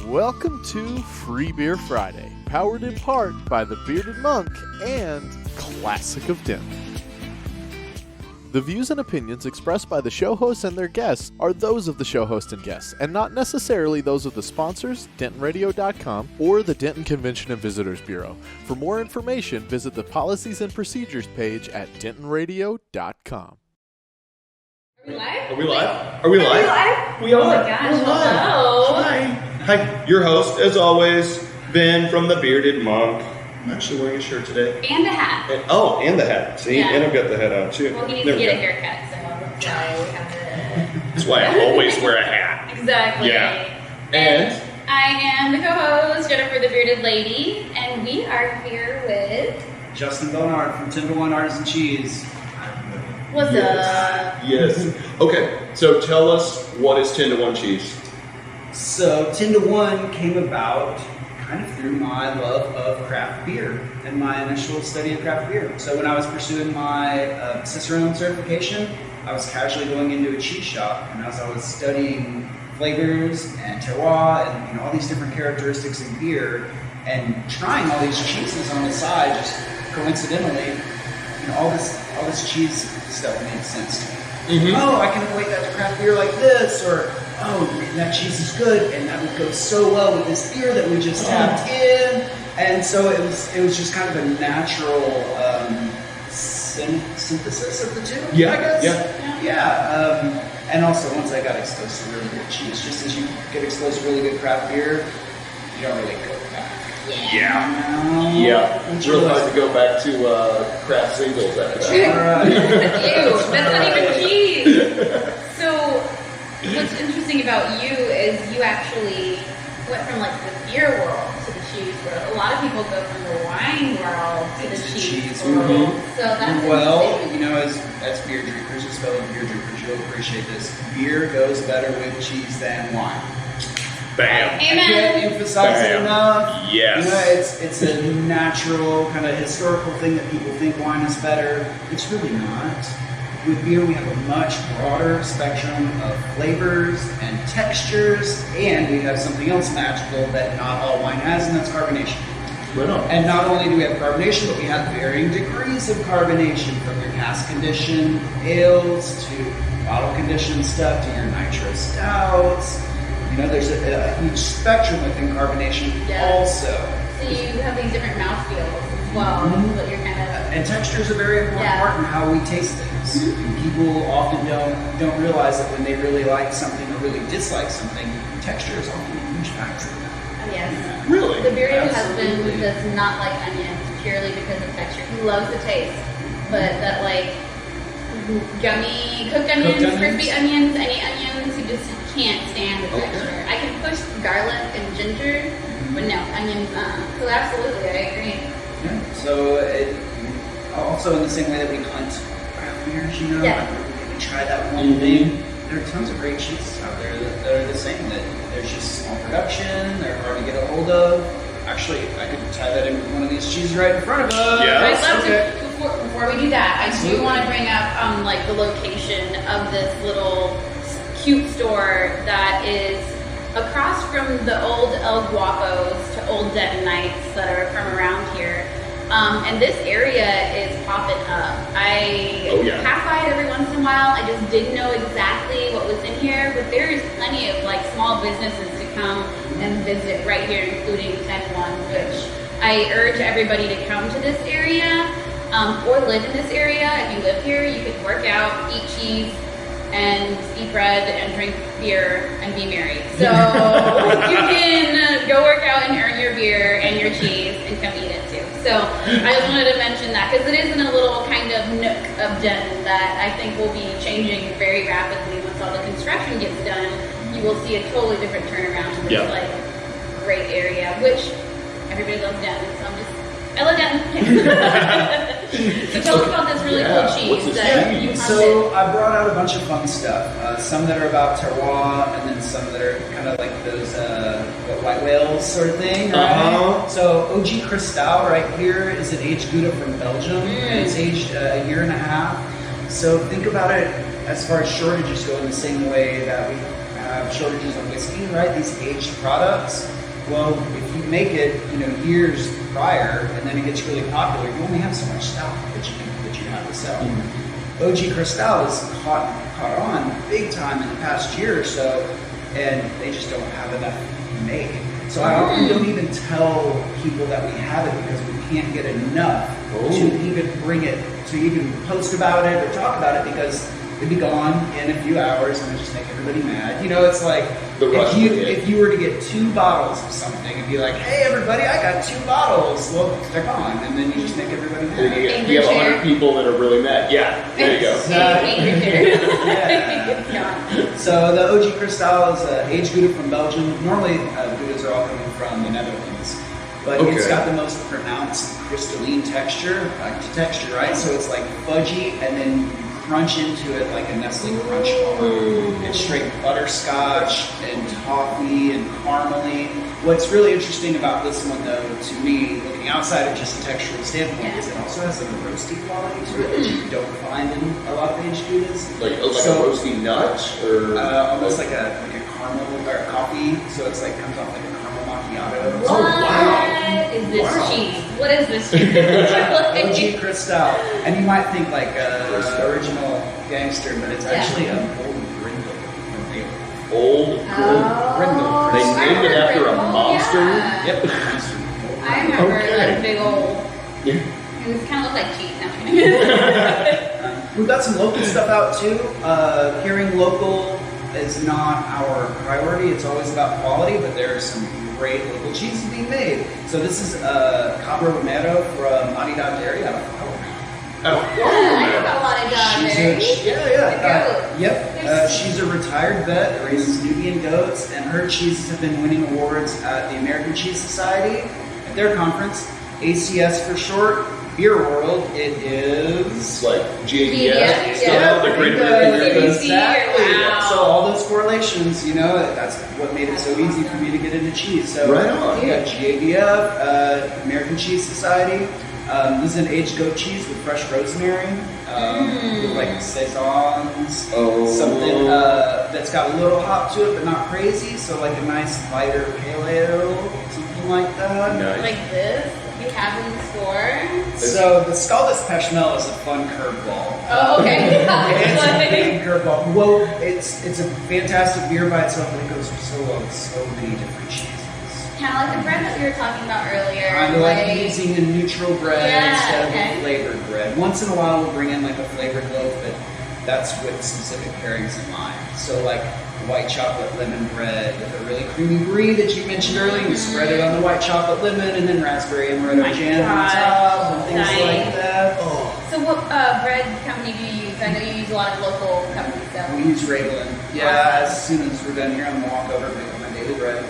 Welcome to Free Beer Friday, powered in part by the Bearded Monk and Classic of Denton. The views and opinions expressed by the show hosts and their guests are those of the show host and guests, and not necessarily those of the sponsors, DentonRadio.com, or the Denton Convention and Visitors Bureau. For more information, visit the Policies and Procedures page at DentonRadio.com. Are we live? Are we live? We are. Oh my gosh, hello. Hi. Your host, as always, Ben from the Bearded Monk. I'm actually wearing a shirt today. And a hat. And the hat. See? Yeah. And I've got the hat on, too. Well, he needs to get a haircut, so that's why we have to... That's why I always wear a hat. Exactly. Yeah. And? I am the co-host, Jennifer the Bearded Lady, and we are here with... Justin Bonard from 10 to 1 Artisan Cheese. What's up? Yes. Okay, so tell us, what is 10 to 1 cheese? So 10 to 1 came about kind of through my love of craft beer and my initial study of craft beer. So when I was pursuing my Cicerone certification, I was casually going into a cheese shop, and as I was studying flavors and terroir and all these different characteristics in beer and trying all these cheeses on the side, just coincidentally, all this cheese stuff made sense to me. Mm-hmm. Oh, I can equate that to craft beer like this, or oh, that cheese is good, and that would go so well with this beer that we just tapped in. And so it was just kind of a natural synthesis of the two. Yeah, I guess. Yeah. And also once I got exposed to really good cheese, just as you get exposed to really good craft beer, you don't really go back. Yeah. It's real hard to go back to craft singles after that. Ew, that's not even cheese. So, what's interesting about you is you actually went from like the beer world to the cheese world. A lot of people go from the wine world to the cheese world. Mm-hmm. So that's interesting. As beer drinkers, as fellow beer drinkers, you'll appreciate this. Beer goes better with cheese than wine. Bam. Amen. I can't emphasize it enough. Yes. It's a natural kind of historical thing that people think wine is better. It's really not. With beer, we have a much broader spectrum of flavors and textures, and we have something else magical that not all wine has, and that's carbonation. Right on. And not only do we have carbonation, but we have varying degrees of carbonation, from your cask conditioned ales to bottle conditioned stuff to your nitro stouts. There's a huge spectrum within carbonation also. So you have these different mouthfeels as well, but you're kind of... And texture is a very important part in how we taste things. And people often don't realize that when they really like something or really dislike something, texture is often a huge factor. Yes. Really? The bearded husband does not like onions purely because of texture. He loves the taste, but that gummy, cooked onions, crispy onions, any onions, he just can't stand the texture. I can push garlic and ginger, but no, onions, So absolutely, I agree. Yeah. So also in the same way that we hunt craft beers, we try that one thing. There are tons of great cheeses out there that are the same, that there's just small production, they're hard to get a hold of. Actually, I could tie that in with one of these cheeses right in front of us. Yeah. I'd love to. Before we do that, I do want to bring up the location of this little cute store that is across from the old El Guapos to old Dentonites that are from around here. And this area is popping up. I pass by it every once in a while. I just didn't know exactly what was in here, but there's plenty of small businesses to come and visit right here, including 10-1, which I urge everybody to come to this area or live in this area. If you live here, you can work out, eat cheese, and eat bread and drink beer and be married. So you can go work out and earn your beer and your cheese and come eat it too. So I just wanted to mention that because it is in a little kind of nook of Denton that I think will be changing very rapidly once all the construction gets done. You will see a totally different turnaround to this great area, which everybody loves Denton. So I love Denton. So tell us about this really cool cheese that you hunted. So I brought out a bunch of fun stuff. Some that are about terroir, and then some that are kind of like those white whales sort of thing, right? So OG Cristal right here is an aged Gouda from Belgium, and it's aged a year and a half. So think about it as far as shortages go in the same way that we have shortages of whiskey, right? These aged products. Well, if you make it, years prior, and then it gets really popular, you only have so much stock that you have to sell. OG Cristal has caught on big time in the past year or so, and they just don't have enough to make. So I often don't even tell people that we have it because we can't get enough to even bring it, to even post about it or talk about it, because it'd be gone in a few hours and it'd just make everybody mad. It's like if you were to get 2 bottles of something and be like, hey everybody, I got 2 bottles. Well, they're gone, and then you just make everybody mad. We have 100 people that are really mad. Yeah, there you go. So the OG Cristal is aged Gouda from Belgium. Normally Goudas are all coming from the Netherlands, but it's got the most pronounced crystalline texture, right? So it's like fudgy, and then crunch into it like a Nestle Crunch bar. It's straight butterscotch and toffee and caramely. What's really interesting about this one, though, to me, looking outside of just a textural standpoint, is it also has a roasty quality to it that you don't find in a lot of aged Goudas. Like a roasty nut, or almost like a caramel or coffee. So it's like comes off like a caramel macchiato. What is this cheese? What is this cheese? OG Cristal, and you might think like original gangster, but it's actually a Golden Brindle from April. Old Brindle. They named it after a monster. Yeah. Yep. I remember like big old. It was kind of looked like cheese. We've got some local stuff out too. Carrying local is not our priority. It's always about quality, but there are some great local cheeses being made. So this is Cabra Romero from Maridad Dairy out of Flower. I know about a lot of dogs. She's a retired vet that raises Nubian goats, and her cheeses have been winning awards at the American Cheese Society at their conference, ACS for short. Beer World, it is like GABS, the Great American Exactly. Wow. So all those correlations, that's what made it so easy for me to get into cheese. So right on. You got GABF, American Cheese Society. This is an aged goat cheese with fresh rosemary, with like saisons, something that's got a little hop to it, but not crazy. So like a nice lighter pale ale, something like that. Nice. Like this. You have in the store. So the Scaldus Pechamel is a fun curveball. Oh, okay. It's a big curveball. Well, it's a fantastic beer by itself, but it goes so well with so many different cheeses. Kind of like the bread that we were talking about earlier. Kind of like using a neutral bread instead of a okay. flavored bread. Once in a while, we'll bring in like a flavored loaf, but that's with specific pairings in mind. So like white chocolate lemon bread with a really creamy brie that you mentioned earlier. You spread it on the white chocolate lemon, and then raspberry amaretto jam on top, and things like that. Oh. So what bread company do you use? I know you use a lot of local companies, though. We use Ravelin. Yeah, as soon as we're done here, I'm gonna walk over and make my daily bread.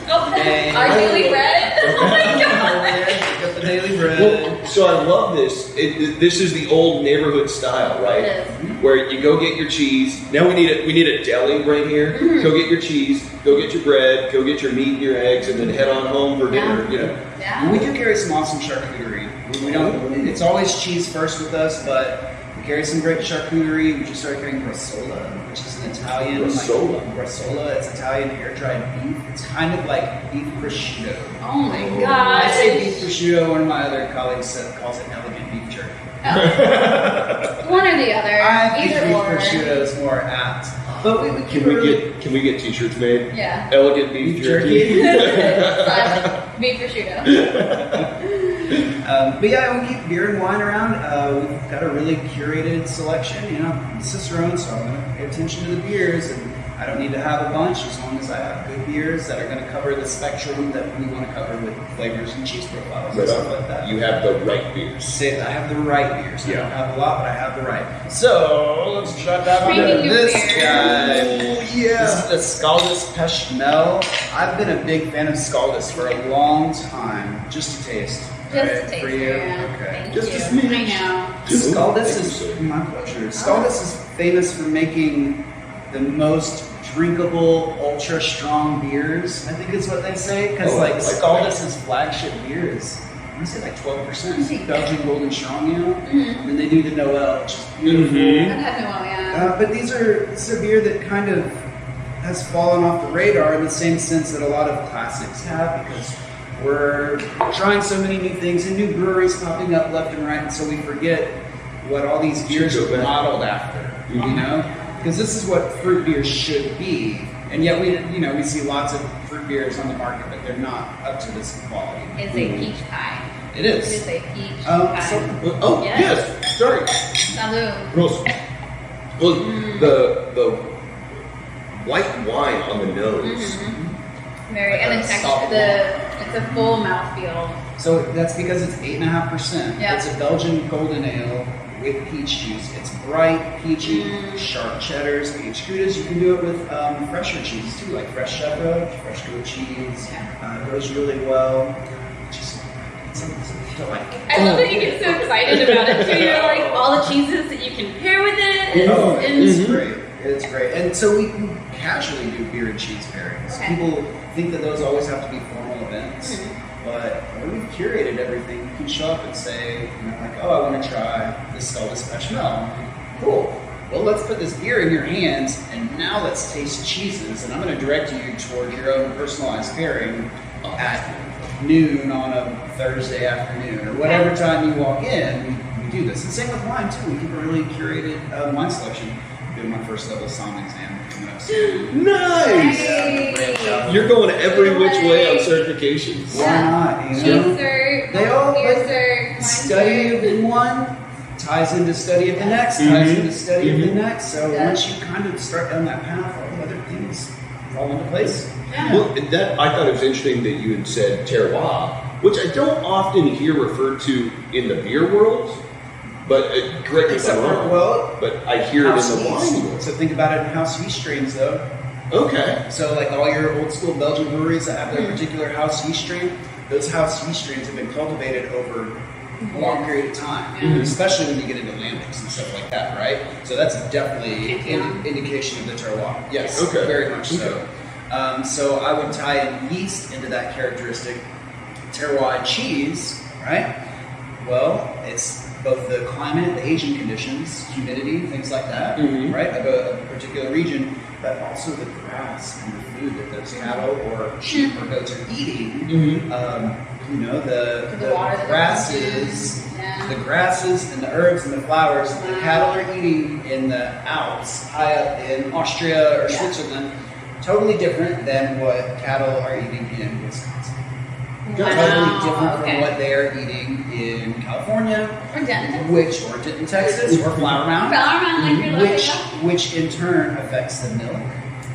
Oh, our daily bread? Oh my god! Pick up the daily bread. Well, so I love this. This is the old neighborhood style, right? It is. Where you go get your cheese. Now we need a deli right here. Go get your cheese. Go get your bread. Go get your meat and your eggs, and then head on home for dinner. Yeah. We do carry some awesome charcuterie. We don't. It's always cheese first with us, but we carry some great charcuterie. We just started carrying bresaola, which is an Italian. Bresaola. It's Italian air-dried beef. It's kind of like beef prosciutto. Oh my god! I say beef prosciutto. One of my other colleagues calls it elegant beef jerky. One or the other. I think Either beef or. prosciutto is more apt. But Can we get T-shirts made? Yeah. Elegant beef jerky. Beef prosciutto. But yeah, we keep beer and wine around. We've got a really curated selection. Cicerone, so I'm going to pay attention to the beers, and I don't need to have a bunch as long as I have good beers that are going to cover the spectrum that we want to cover with flavors and cheese profiles and stuff like that. You have the right beers. I have the right beers. I Yeah. don't have a lot, but I have the right. So let's try that on Speaking of this beers. guy. Oh, yeah. This is the Scaldus Pechamel. I've been a big fan of Scaldus for a long time, just to taste. Just Right, to taste for you. yeah. Okay. Thank Just you. a smidge. I know. Scaldus Thank is you, sir. my pleasure. Scaldus is famous for making the most drinkable, ultra strong beers. I think is what they say because Scaldus's flagship beer is I want to say like 12% Belgian Golden Strong Ale. And then they do the Noel, which is beautiful. I've had no one, yeah. But this is a beer that kind of has fallen off the radar in the same sense that a lot of classics have, because we're trying so many new things and new breweries popping up left and right, and so we forget what all these beers are modeled after, you know? Because this is what fruit beers should be, and yet we see lots of fruit beers on the market, but they're not up to this quality. It's a peach pie. It is. It is a peach pie. Yes. Sorry. Salud. Gross. Well, the white wine on the nose. Very, and the texture, it's a full mouthfeel. So that's because it's 8.5%. Yeah. It's a Belgian golden ale with peach juice. It's bright, peachy, sharp cheddars, peach goudas. You can do it with fresher cheeses too, like fresh cheddar, fresh goat cheese. It goes really well. It's a delight. I love that you get so excited about it too. You're like, all the cheeses that you can pair with it. It's great. It's great. And so we casually do beer and cheese pairings. Okay. People think that those always have to be formal events. But when we've curated everything, you can show up and say, like, oh, I want to try this Scottish Bechamel. Cool. Well, let's put this beer in your hands, and now let's taste cheeses. And I'm going to direct you toward your own personalized pairing at noon on a Thursday afternoon, or whatever time you walk in. We do this. And same with wine, too. We keep a really curated wine selection. I'm doing my first level somm exam coming up soon. Nice! Yeah, you're going every which way on certifications. Why not? Cheese cert, They all beer cert, wine study cert. of one ties into study of the next, ties into study of the next. So once you kind of start down that path, all the other things fall into place. Well, I thought it was interesting that you had said terroir, which I don't often hear referred to in the beer world. But correct me if I'm wrong. But I hear it in the wine world. So think about it in house yeast strains, though. Okay. So like all your old school Belgian breweries that have their particular house yeast strain, those house yeast strains have been cultivated over a long period of time, especially when you get into lambics and stuff like that, right? So that's definitely an indication of the terroir. Yes, very much so. So I would tie in yeast into that characteristic. Terroir cheese, right? Well, it's both the climate, the aging conditions, humidity, things like that, right, of a particular region, but also the grass and the food that those cattle or sheep or goats are eating. The grasses and the herbs and the flowers that the cattle are eating in the Alps, high up in Austria or Switzerland, totally different than what cattle are eating in Wisconsin. Totally different from what they are eating in California, or Denton, or Denton, Texas, or Flower Mound, which in turn affects the milk,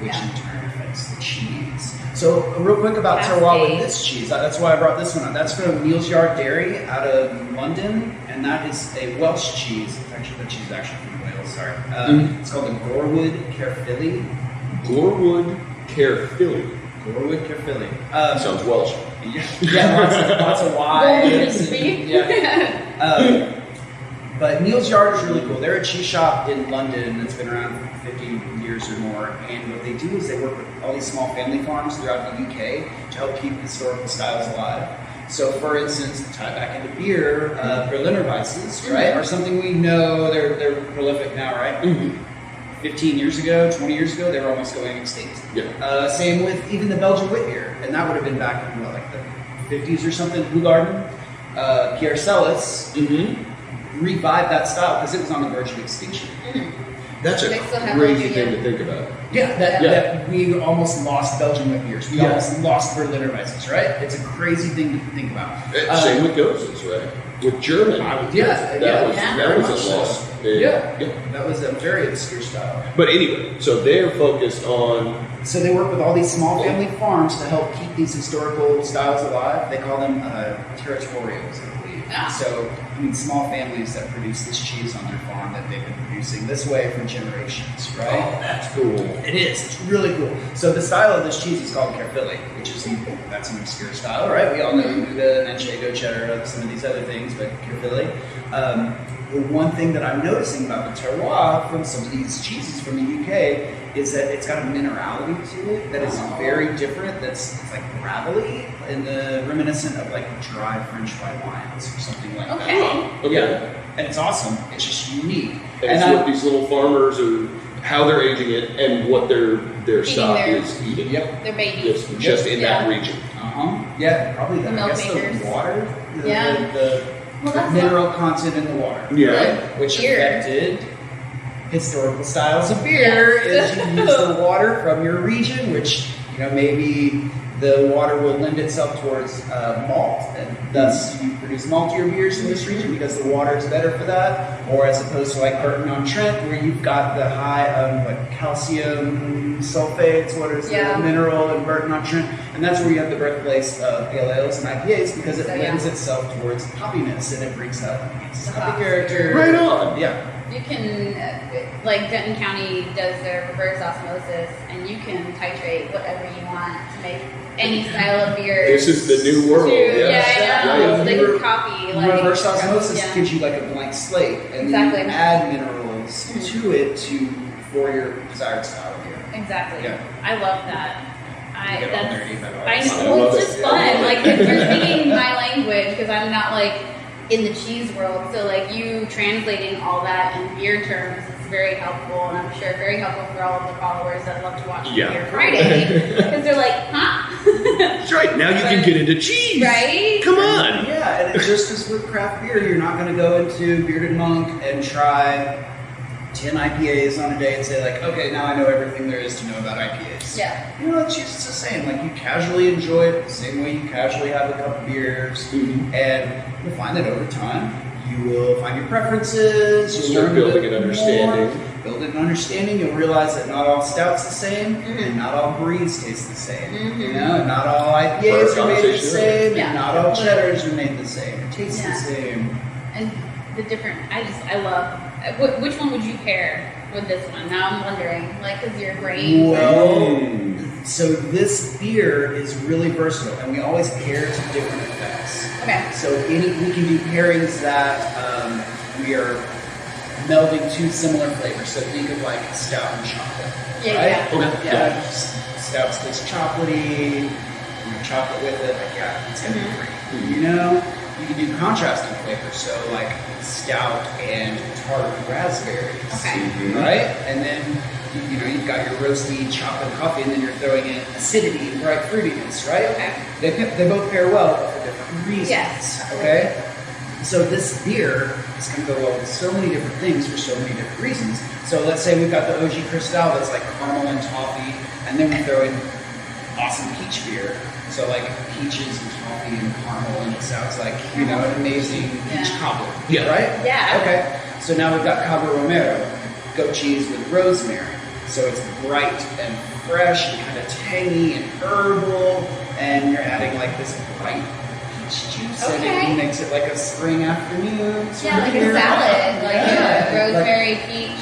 which in turn affects the cheese. So real quick about terroir with this cheese, that's why I brought this one up. That's from Neal's Yard Dairy out of London, and that is a Welsh cheese. The cheese is actually from Wales. Sorry, it's called the Gorwood Caerphilly. Gorwood Caerphilly. Gorwood Caerphilly. Sounds Welsh. Yeah, lots of Y's. But Neal's Yard is really cool. They're a cheese shop in London that's been around for 50 years or more. And what they do is they work with all these small family farms throughout the UK to help keep historical styles alive. So, for instance, to tie back into beer, Berliner Weisses, right, are something we know. They're prolific now, right? 15 years ago, 20 years ago, they were almost going extinct. Same with even the Belgian wit beer, and that would have been back in like the 50s or something. Bluegarden, Pierre Celis revived that style because it was on the verge of extinction. That's a crazy thing to think about. That we almost lost Belgian wit beers. We almost lost Berliner Weisses, right? It's a crazy thing to think about. Same with Goses, right? With German. That was a loss. That was a very obscure style. But anyway, so they're focused on... So they work with all these small family farms to help keep these historical styles alive. They call them territorials, I believe. So, small families that produce this cheese on their farm that they've been producing this way for generations, right? Oh, that's cool. It is. It's really cool. So the style of this cheese is called Caerphilly, which is that's an obscure style, right? We all know Gouda, Manchego, cheddar, some of these other things, but Caerphilly. The one thing that I'm noticing about the terroir from some of these cheeses from the UK is that it's got a minerality to it that is very different. It's like gravelly and reminiscent of like dry French white wines or something like that. Okay. Yeah, and it's awesome. It's just unique. And it's what these little farmers how they're aging it, and what their Feeding stock their- is eating. Yep. They're babies. Just in that region. Yeah, probably that. The I milk guess makers. the water, the Well, that's mineral content in the water, Yeah. right? Which Beer. affected historical styles of beer. Yes. Is you use the water from your region, which maybe the water will lend itself towards malt, and thus you produce maltier beers in this region because the water is better for that. Or as opposed to like Burton-on-Trent, where you've got the high calcium sulfates, what is the mineral in Burton-on-Trent, and that's where you have the birthplace of pale ales and IPAs because it lends itself towards hoppiness and it brings out hoppy character. Right on. Yeah. You can, like Denton County does their reverse osmosis, and you can titrate whatever you want to make any style of beer. This is the new world. Yeah, I know. Yeah. They can copy. Like, Reverse osmosis gives you like a blank slate, and then you add minerals to it for your desired style of beer. Exactly. Yeah. I love that. I know. love It's just it. fun. Like, if you're speaking my language, because I'm not like in the cheese world, so like you translating all that in beer terms is very helpful, and I'm sure very helpful for all of the followers that love to watch Beer Friday, because they're like, huh? That's right. Now you can get into cheese. Right? Come on. Yeah, and it's just as with craft beer, you're not going to go into Bearded Monk and try 10 IPAs on a day and say like, okay, now I know everything there is to know about IPAs. Yeah. It's just the same. Like, you casually enjoy it the same way you casually have a couple beers, and you'll find that over time you will find your preferences. You'll Start learn building an understanding. Build an understanding. You'll realize that not all stouts the same, and not all breeds taste the same. And not all IPAs are made the same, and not all cheddars are made the same. It tastes the same. And the different, I love. Which one would you pair with this one? Now I'm wondering, like, because your brain. Well, so this beer is really versatile, and we always pair to different effects. Okay. So we can do pairings that we are melding two similar flavors. So think of like stout and chocolate. Yeah, right? Okay. Yeah. Stout's this chocolatey, chocolate with it. Like, it's gonna be great. You can do contrasting flavors. So like stout and tart raspberries. Okay. Right? And then you've got your roasty chocolate coffee, and then you're throwing in acidity and bright fruitiness, right? Okay. They both pair well, but for different reasons. Yes. Okay? So this beer is going to go well with so many different things for so many different reasons. So let's say we've got the OG Cristal that's like caramel and toffee, and then we throw in awesome peach beer. So like peaches and toffee and caramel, and it sounds like, an amazing peach cobbler. Yeah. Right? Yeah. Okay. So now we've got Cabo Romero, goat cheese with rosemary. So it's bright and fresh and kind of tangy and herbal, and you're adding like this bright peach juice, and it makes it like a spring afternoon. Yeah, like a salad, like a rosemary peach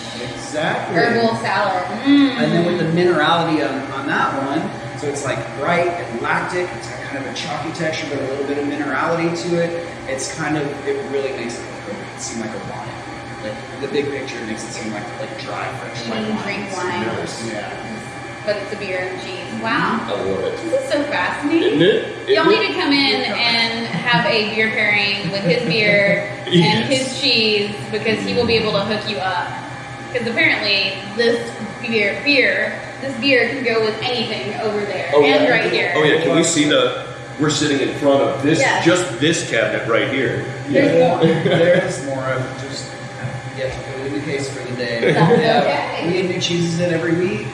herbal salad. And then with the minerality on that one, so it's like bright and lactic. It's got kind of a chalky texture, but a little bit of minerality to it. It really makes it seem like a wine. Like the big picture makes it seem like dry, fresh Drink wine. Yeah. But it's a beer and cheese. Wow. I love it. This is so fascinating. Isn't it? Y'all need to come in and have a beer pairing with his beer and his cheese, because he will be able to hook you up. Because apparently this beer can go with anything over there right here. Oh yeah, can we see we're sitting in front of this, just this cabinet right here. There's more. There's more. I've just yet to put it in the case for the day. Okay. We get new cheeses in every week.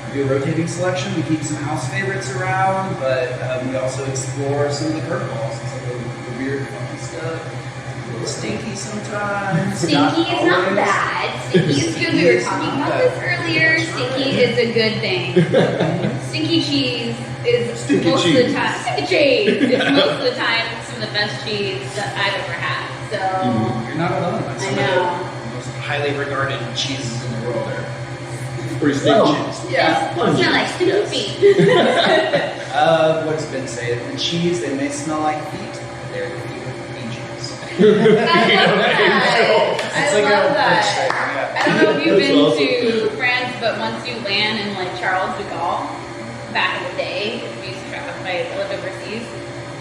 We do a rotating selection. We keep some house favorites around, but we also explore some of the curveballs, some of the weird, funky stuff. A little stinky sometimes. Stinky is not bad. Stinky is good. We were talking about this earlier. Stinky is a good thing. Stinky cheese is most of the time. Stinky cheese is most of the time some of the best cheese that I've ever had. So You're not alone. That's I some of know. the most highly regarded cheeses in the world are Pretty stinky. Yeah. It smell like stinky feet. What does Ben say? The cheese, they may smell like feet, but they're the feet of angels. I love that. I love that. I don't know if you've been to France, but once you land in like Charles de Gaulle, back in the day, if you used to travel, I lived overseas,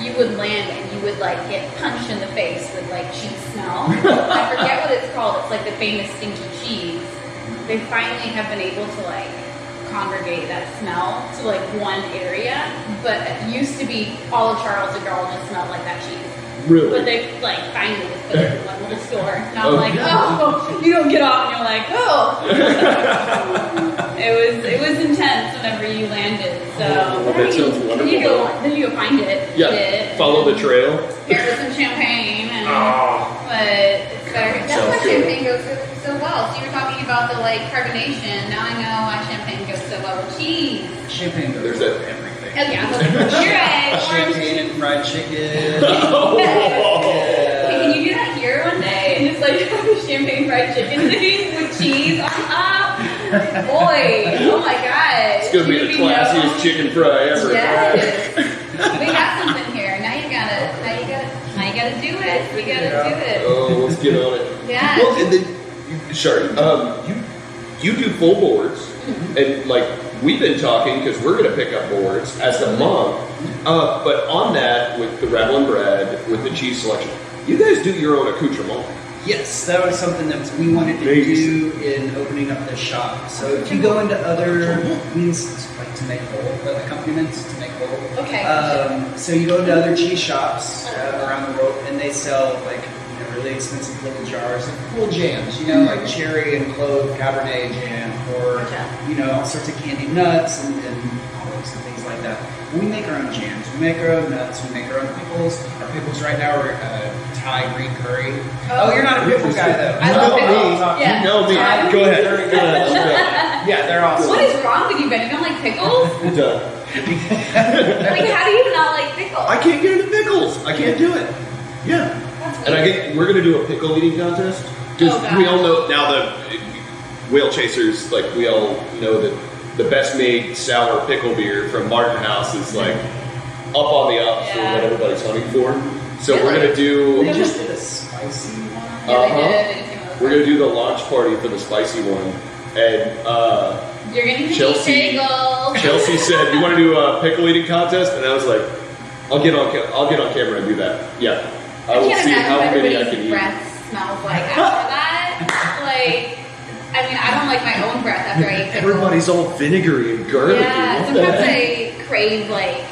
you would land and you would like get punched in the face with like cheese smell. I forget what it's called. It's like the famous stinky cheese. they finally have been able to like congregate that smell to like one area. But it used to be all of Charles de Gaulle just smelled like that cheese. Really? But they like finally just put it in one little store. And I'm like, oh, you don't get off, and you're like, oh. It was intense whenever you landed. So that sounds wonderful. Then you go find it. Yeah. Eat it, Follow the trail. Pair with some champagne, and but it's better. That's Sounds why good. champagne goes so well. So you were talking about the like carbonation. Now I know why champagne goes so well with cheese. Champagne goes There's with that- everything. Oh yeah, you're right. Champagne and fried chicken. Hey, can you do that here one day and just like have a champagne fried chicken thing with cheese on top? Boy, oh my god. It's gonna be the classiest chicken fry ever. Yes. We got something here. Now you gotta do it. You gotta do it. Oh, let's get on it. Yeah. Well, and then, sorry, you do full boards, and like we've been talking because we're going to pick up boards as the month. But on that, with the Rattle and Bread, with the cheese selection, you guys do your own accoutrement. Yes, that was something that we wanted to do in opening up the shop. So if you go into other means like to make whole, the accompaniments to make whole. Okay. So you go into other cheese shops around the world, and they sell like really expensive little jars of cool jams. You know, like cherry and clove Cabernet jam, or all sorts of candied nuts and olives and things like that. We make our own jams. We make our own nuts. We make our own pickles. Our pickles right now are Thai green curry. Oh, you're not a pickle guy though. I love pickles. Yeah. You know me. Go ahead. Yeah, they're awesome. What is wrong with you, Ben? You don't like pickles? Done. Like, how do you not like pickles? I can't get into pickles. I can't do it. Yeah. That's And we're going to do a pickle eating contest. Because we all know now the Whale Chasers, like we all know that the best made sour pickle beer from Martin House is like up on the ups for what everybody's hunting for. So we're going to do... They just did a spicy one. We're going to do the launch party for the spicy one. And you're going to Chelsea, pickles. Chelsea said, "You want to do a pickle eating contest?" And I was like, "I'll get on camera and do that." Yeah, I will can't see how imagine many I everybody's can eat. breath smells like after that. Like, I mean, I don't like my own breath after I eat pickles. Everybody's all vinegary and garlicky. Yeah, What the sometimes heck? I crave like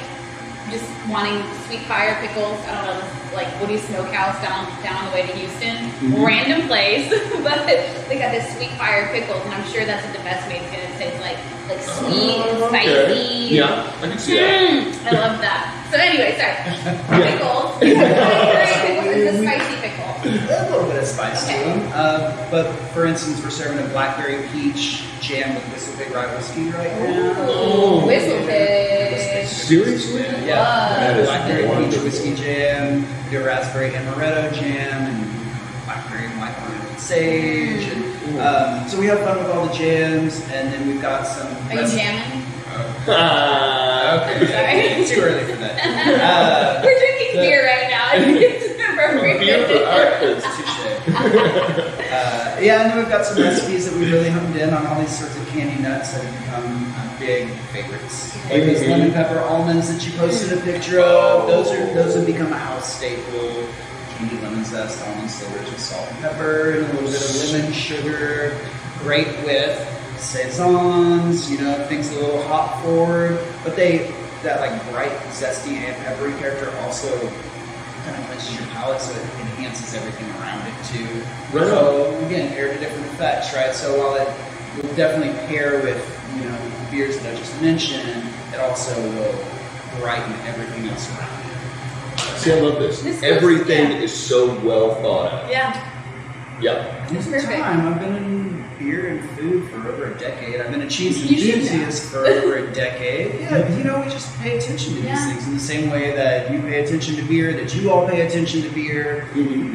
just wanting sweet fire pickles. I don't know, like Woody Smokehouse down the way to Houston, random place, but they got this sweet fire pickles, and I'm sure that's what the best made is gonna taste like sweet and spicy. Yeah, I can see that. I love that. So anyway, sorry. Pickles. It's a spicy pickle. A little bit of spice to them. But for instance, we're serving a blackberry peach jam with Whistle Pig Rye whiskey right now. Oh, Whistle Pig. Seriously? Yeah. That is Blackberry peach wonderful. whiskey jam, do a raspberry amaretto jam, and blackberry and white wine with sage. And, so we have fun with all the jams, and then we've got some. Are you jamming? Okay. Sorry. Too early for that. We're drinking beer right now. I think it's appropriate. Beautiful. All right, kids. Yeah, and then we've got some recipes that we really honed in on all these sorts of candy nuts that have become big favorites. Like those lemon pepper almonds that you posted a picture of. Those have become a house staple. Candy lemon zest, almond slivers with salt and pepper, and a little bit of lemon sugar. Great with saisons, things a little hop forward, but that like bright, zesty and peppery character also kind of cleanses your palate, so it enhances everything around it too. Right. So again, pair to different effects, right? So while it will definitely pair with the beers that I just mentioned, it also will brighten everything else around it. See, I love this. Everything is so well thought out. Yeah. Yeah. It's Over perfect. time, I've been in beer and food for over a decade. I've been a cheese You should enthusiast for over a decade. Yeah, we just pay attention to these things in the same way that you pay attention to beer, that you all pay attention to beer.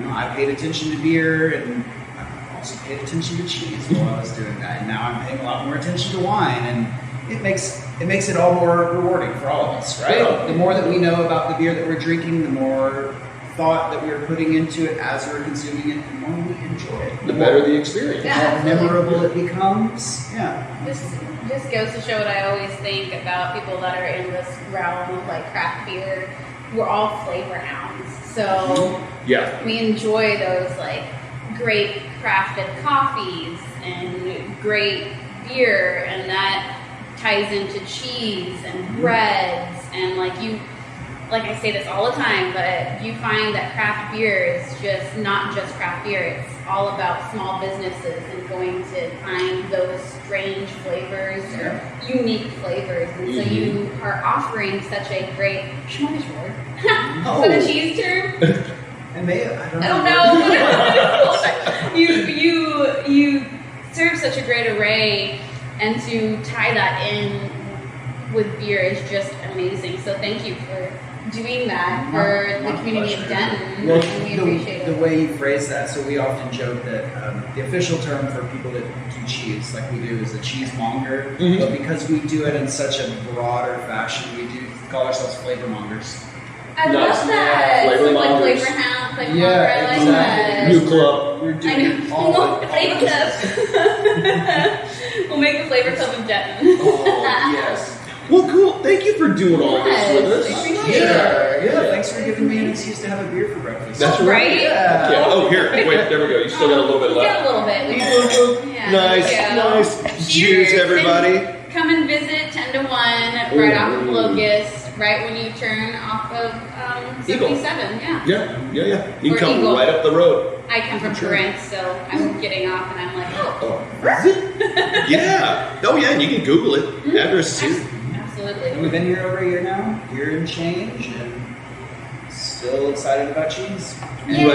I paid attention to beer, and I also paid attention to cheese while I was doing that. And now I'm paying a lot more attention to wine, and it makes it all more rewarding for all of us, right? Yeah. The more that we know about the beer that we're drinking, the more thought that we're putting into it as we're consuming it, the more we enjoy it. The better the experience. Yeah. The more memorable it becomes. Yeah. This just goes to show what I always think about people that are in this realm of like craft beer. We're all flavor hounds, so Yeah. we enjoy those like great crafted coffees and great beer, and that ties into cheese and breads, and like I say this all the time, but you find that craft beer is just not just craft beer. It's all about small businesses and going to find those strange flavors or unique flavors. And so you are offering such a great smorgasbord. Is that a cheese term? And I don't know. you serve such a great array, and to tie that in with beer is just amazing. So thank you for doing that for the community of Denton. Well, and we appreciate the it. way you phrase that, so we often joke that the official term for people that do cheese, like we do, is a cheesemonger. But because we do it in such a broader fashion, we do call ourselves flavormongers. I love that. Flavor So like mongers. flavor hound, flavor Yeah, monger, I like exactly. that. New club. We're I doing know. all the Flavor club. We'll make the flavor club of Denton. Oh, yes. Well, cool. Thank you for doing all this with Yes, us. I appreciate Yeah, thanks for giving me an excuse to have a beer for breakfast. That's right. Yeah. Oh, here. Wait, there we go. You still got a little bit We left. got a little bit. Yeah, Nice, there we go. nice. Cheers, everybody. And come and visit 10 to 1 right off of Locust, right when you turn off of Eagle. 77. Yeah. Yeah. You Or come Eagle. right up the road. I come from Corinth, so I'm getting off and I'm like, oh. Yeah. Oh, yeah, and you can Google it. Address is here. Absolutely. We've been here over a year now, year and change, and still excited about cheese. Yeah.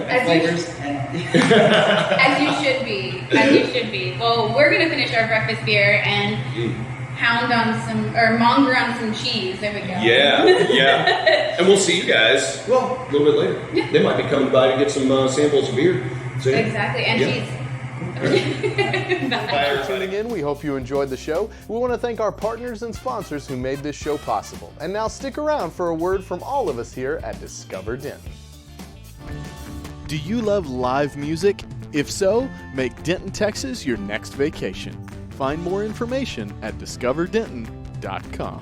And flavors. As you should be. As you should be. Well, we're going to finish our breakfast beer and hound on some, or monger on some cheese. There we go. Yeah. And we'll see you guys a little bit later. Yeah. They might be coming by to get some samples of beer. So, Exactly. And cheese. Thanks for tuning in. We hope you enjoyed the show. We want to thank our partners and sponsors who made this show possible. And now stick around for a word from all of us here at Discover Denton. Do you love live music? If so, make Denton, Texas your next vacation. Find more information at discoverdenton.com.